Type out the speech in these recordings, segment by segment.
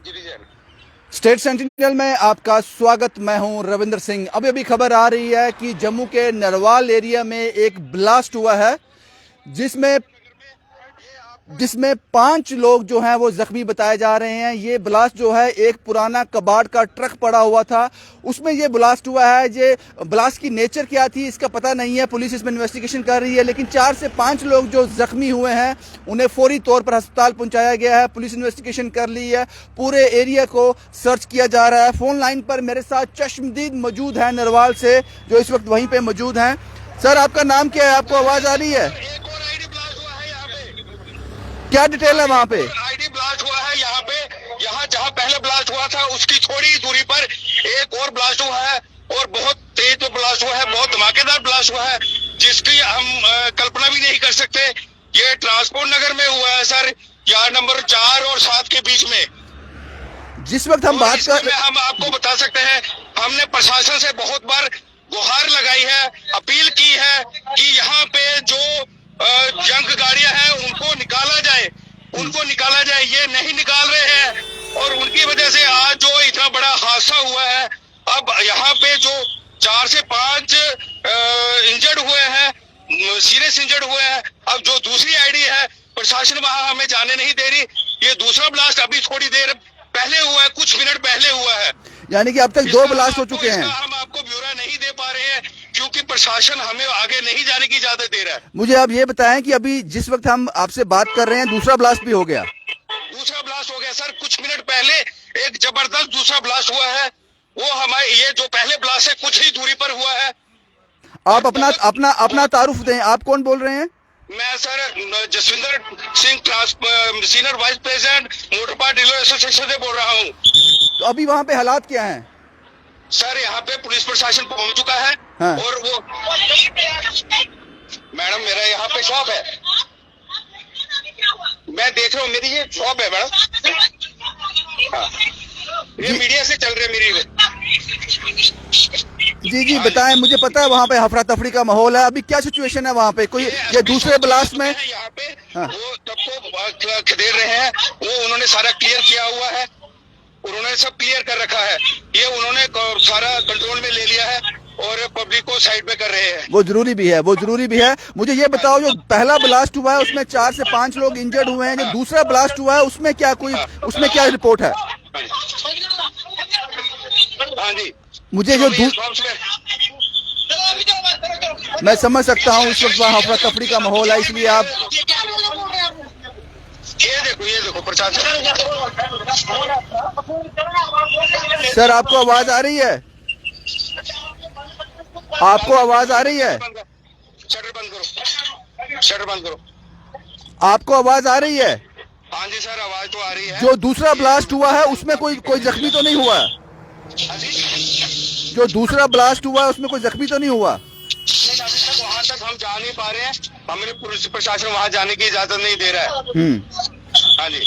Division. State sentinel में आपका स्वागत। मैं हूं रविंद्र सिंह। अभी अभी खबर आ रही है कि जम्मू के नरवाल एरिया में एक ब्लास्ट हुआ है जिसमें जिसमें 5 लोग जो हैं वो जख्मी बताए जा रहे हैं। ये ब्लास्ट जो है एक पुराना कबाड़ का ट्रक पड़ा हुआ था, उसमें ये ब्लास्ट हुआ है। ये ब्लास्ट की नेचर क्या थी इसका पता नहीं है, पुलिस इसमें इन्वेस्टिगेशन कर रही है। लेकिन 4 से 5 लोग जो जख्मी हुए हैं उन्हें फौरी तौर पर अस्पताल पहुंचाया गया है। पुलिस इन्वेस्टिगेशन कर ली है, पूरे एरिया को सर्च किया जा रहा है। फोन लाइन पर मेरे साथ चश्मदीद मौजूद है नरवाल से, जो इस वक्त वहीं पे मौजूद हैं। सर, आपका नाम क्या है? आपको आवाज आ रही है? क्या डिटेल है वहाँ पे? आईडी ब्लास्ट हुआ है यहाँ पे। यहाँ जहाँ पहले ब्लास्ट हुआ था उसकी थोड़ी दूरी पर एक और ब्लास्ट हुआ है, और बहुत तेज ब्लास्ट हुआ है, बहुत धमाकेदार ब्लास्ट हुआ है, जिसकी हम कल्पना भी नहीं कर सकते। ये ट्रांसपोर्ट नगर में हुआ है सर, यार्ड नंबर 4 और 7 के बीच में। जिस वक्त हम बात कर, हम आपको बता सकते हैं, हमने प्रशासन से बहुत बार गुहार लगाई है, अपील की है कि यहाँ पे जो जंग गाड़ियां हैं उनको निकाला जाए, उनको निकाला जाए। ये नहीं निकाल रहे हैं और उनकी वजह से आज जो इतना बड़ा हादसा हुआ है। अब यहाँ पे जो 4 से 5 इंजर्ड हुए हैं, सीरियस इंजर्ड हुए हैं। अब जो दूसरी आईडी है, प्रशासन वहां हमें जाने नहीं दे रही। ये दूसरा ब्लास्ट अभी थोड़ी देर पहले हुआ है, कुछ मिनट पहले हुआ है। यानी कि अब तक 2 ब्लास्ट हो चुके हैं। हम आपको ब्यौरा नहीं दे पा रहे हैं क्योंकि प्रशासन हमें आगे नहीं जाने की इजाजत दे रहा है। मुझे आप ये बताएं कि अभी जिस वक्त हम आपसे बात कर रहे हैं दूसरा ब्लास्ट भी हो गया? दूसरा ब्लास्ट हो गया सर, कुछ मिनट पहले एक जबरदस्त दूसरा ब्लास्ट हुआ है। वो हमारे ये जो पहले ब्लास्ट है कुछ ही दूरी पर हुआ है। आप अपना तारुफ दें, आप कौन बोल रहे हैं? मैं sir Jaswinder Singh, senior vice president motor park dealer association से बोल रहा हूँ। तो अभी वहाँ पे हालात क्या हैं? सर यहाँ पे पुलिस प्रशासन पहुंच चुका है। हाँ। और वो मैडम, मेरा यहाँ पे शॉप है, मैं देख रहा हूँ, मेरी ये शॉप है मैडम। हाँ। ये मीडिया से चल रही है मेरी। जी बताएं, मुझे पता है वहाँ पे हफरा तफरी का माहौल है। अभी क्या सिचुएशन है वहाँ पे? कोई ये दूसरे ब्लास्ट में यहाँ पे हाँ। वो सबको खदेड़ रहे हैं, वो उन्होंने सारा क्लियर किया हुआ है, उन्होंने सब क्लियर कर रखा है। ये उन्होंने सारा कंट्रोल में ले लिया है और पब्लिक को साइड पे कर रहे हैं। वो जरूरी भी है, मुझे ये बताओ, जो पहला ब्लास्ट हुआ है उसमें 4 से 5 लोग इंजर्ड हुए हैं, जो दूसरा ब्लास्ट हुआ है उसमें क्या रिपोर्ट है? हाँ जी, मुझे जो मैं समझ सकता हूँ इस वक्त वहाँ हफरा तफरी का माहौल है, इसलिए आप ये देखो प्रशासन। सर, आपको आवाज आ रही है? आपको आवाज आ रही है? शटर बंद करो, शटर बंद करो। आपको आवाज आ रही है? हाँ जी सर, आवाज तो आ रही है। जो दूसरा ब्लास्ट हुआ है उसमें कोई जख्मी तो नहीं हुआ? जो दूसरा ब्लास्ट हुआ है उसमें कोई जख्मी तो नहीं हुआ? वहाँ तक हम जा नहीं पा रहे हैं, हमें पुलिस प्रशासन वहाँ जाने की इजाजत नहीं दे रहा है। हाँ जी।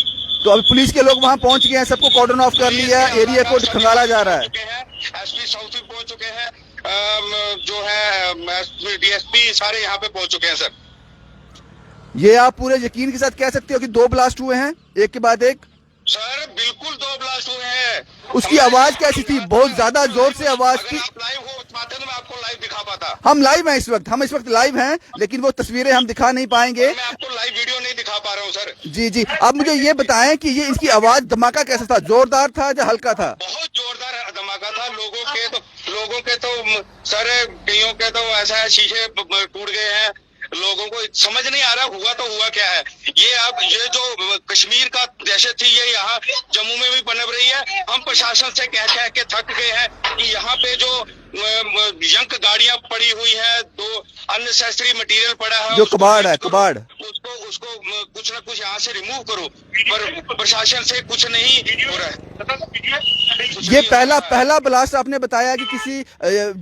तो अभी पुलिस के लोग वहाँ पहुँच गए हैं, सबको कॉर्डन ऑफ कर लिया है, एरिया को खंगाला जा रहा है। एसपी साउथ भी पहुँच चुके हैं, जो है डीएसपी सारे यहाँ पे पहुँच चुके हैं सर। ये आप पूरे यकीन के साथ कह सकते हो कि 2 ब्लास्ट हुए हैं एक के बाद एक? सर बिल्कुल 2 ब्लास्ट हुए हैं। उसकी आवाज कैसी थी? बहुत ज्यादा जोर से आवाज थी। आप लाइव हो पाते तो मैं आपको लाइव दिखा पाता। हम लाइव हैं इस वक्त, लाइव हैं, लेकिन वो तस्वीरें हम दिखा नहीं पाएंगे। मैं आपको लाइव वीडियो नहीं दिखा पा रहा हूँ सर। जी आप मुझे ये बताएं कि ये इसकी आवाज, धमाका कैसा था? जोरदार था या हल्का था? बहुत जोरदार धमाका था। लोगों के तो सर, कईयों के तो ऐसा है शीशे टूट गए हैं। लोगों को समझ नहीं आ रहा हुआ तो हुआ क्या है। ये जो कश्मीर का दहशत थी ये यहाँ जम्मू में भी पनप रही है। हम प्रशासन से कह के थक गए हैं कि यहाँ पे जो जंग गाड़ियां पड़ी हुई है, 2 अननेसेसरी मटेरियल पड़ा है, जो कबाड़ है, कबाड़ उसको कुछ ना कुछ यहाँ से रिमूव करो, पर प्रशासन से कुछ नहीं हो रहा है। ये पहला ब्लास्ट आपने बताया कि किसी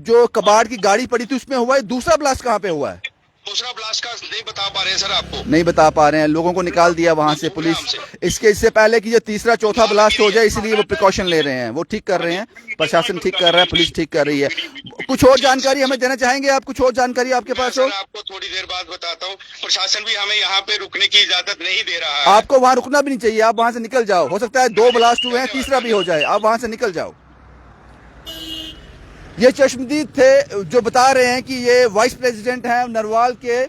जो कबाड़ की गाड़ी पड़ी थी उसमें हुआ है, दूसरा ब्लास्ट कहाँ पे हुआ है? दूसरा ब्लास्ट का नहीं बता पा रहे हैं सर आपको। नहीं बता पा रहे हैं, लोगों को निकाल दिया वहां से पुलिस। इससे पहले कि जो तीसरा चौथा ब्लास्ट हो जाए, इसलिए वो प्रिकॉशन ले रहे हैं, वो ठीक कर रहे हैं, प्रशासन ठीक कर रहा है, पुलिस ठीक कर रही है। कुछ और जानकारी हमें देना चाहेंगे आप? कुछ और जानकारी आपके पास हो? आपको थोड़ी देर बाद बताता हूँ। प्रशासन भी हमें यहाँ पे रुकने की इजाजत नहीं दे रहा है। आपको वहां रुकना भी नहीं चाहिए, आप वहां से निकल जाओ। हो सकता है 2 ब्लास्ट हुए हैं, तीसरा भी हो जाए, आप वहां से निकल जाओ। ये चश्मदीद थे जो बता रहे हैं कि ये वाइस प्रेसिडेंट हैं नरवाल के।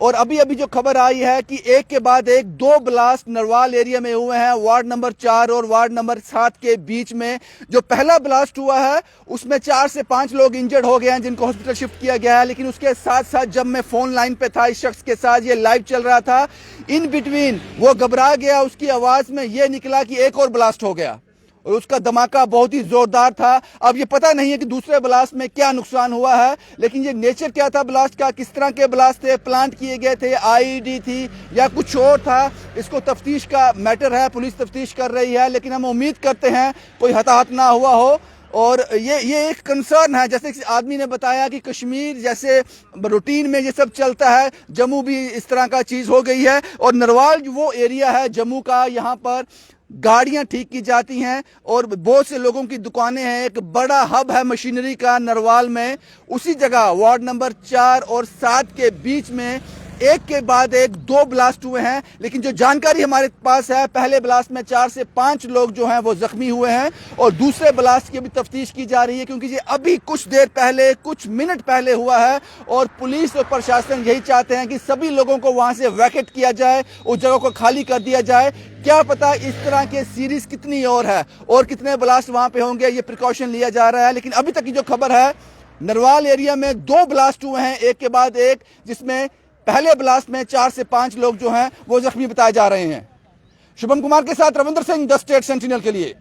और अभी अभी जो खबर आई है कि एक के बाद एक 2 ब्लास्ट नरवाल एरिया में हुए हैं, वार्ड नंबर 4 और वार्ड नंबर 7 के बीच में। जो पहला ब्लास्ट हुआ है उसमें 4 से 5 लोग इंजर्ड हो गए हैं, जिनको हॉस्पिटल शिफ्ट किया गया है। लेकिन उसके साथ साथ जब मैं फोन लाइन पे था इस शख्स के साथ, ये लाइव चल रहा था, इन बिटवीन वो घबरा गया, उसकी आवाज में ये निकला कि एक और ब्लास्ट हो गया और उसका धमाका बहुत ही जोरदार था। अब ये पता नहीं है कि दूसरे ब्लास्ट में क्या नुकसान हुआ है, लेकिन ये नेचर क्या था ब्लास्ट का, किस तरह के ब्लास्ट थे, प्लांट किए गए थे, आईईडी थी या कुछ और था, इसको तफ्तीश का मैटर है, पुलिस तफ्तीश कर रही है। लेकिन हम उम्मीद करते हैं कोई हताहत ना हुआ हो। और ये एक कंसर्न है, जैसे किसी आदमी ने बताया कि कश्मीर जैसे रूटीन में ये सब चलता है, जम्मू भी इस तरह का चीज़ हो गई है। और नरवाल वो एरिया है जम्मू का, यहाँ पर गाड़ियां ठीक की जाती हैं और बहुत से लोगों की दुकानें हैं, एक बड़ा हब है मशीनरी का नरवाल में। उसी जगह वार्ड नंबर 4 और 7 के बीच में एक के बाद एक 2 ब्लास्ट हुए हैं। लेकिन जो जानकारी हमारे पास है, पहले ब्लास्ट में 4 से 5 लोग जो हैं वो जख्मी हुए हैं और दूसरे ब्लास्ट की भी तफ्तीश की जा रही है, क्योंकि ये अभी कुछ देर पहले, कुछ मिनट पहले हुआ है। और पुलिस और प्रशासन यही चाहते हैं कि सभी लोगों को वहां से वैकेट किया जाए, उस जगह को खाली कर दिया जाए। क्या पता इस तरह के सीरीज कितनी और है और कितने ब्लास्ट वहां पे होंगे, ये प्रिकॉशन लिया जा रहा है। लेकिन अभी तक की जो खबर है, नरवाल एरिया में 2 ब्लास्ट हुए हैं एक के बाद एक, जिसमें पहले ब्लास्ट में 4 से 5 लोग जो हैं वो जख्मी बताए जा रहे हैं। शुभम कुमार के साथ Ravindra Singh, the state sentinel के लिए।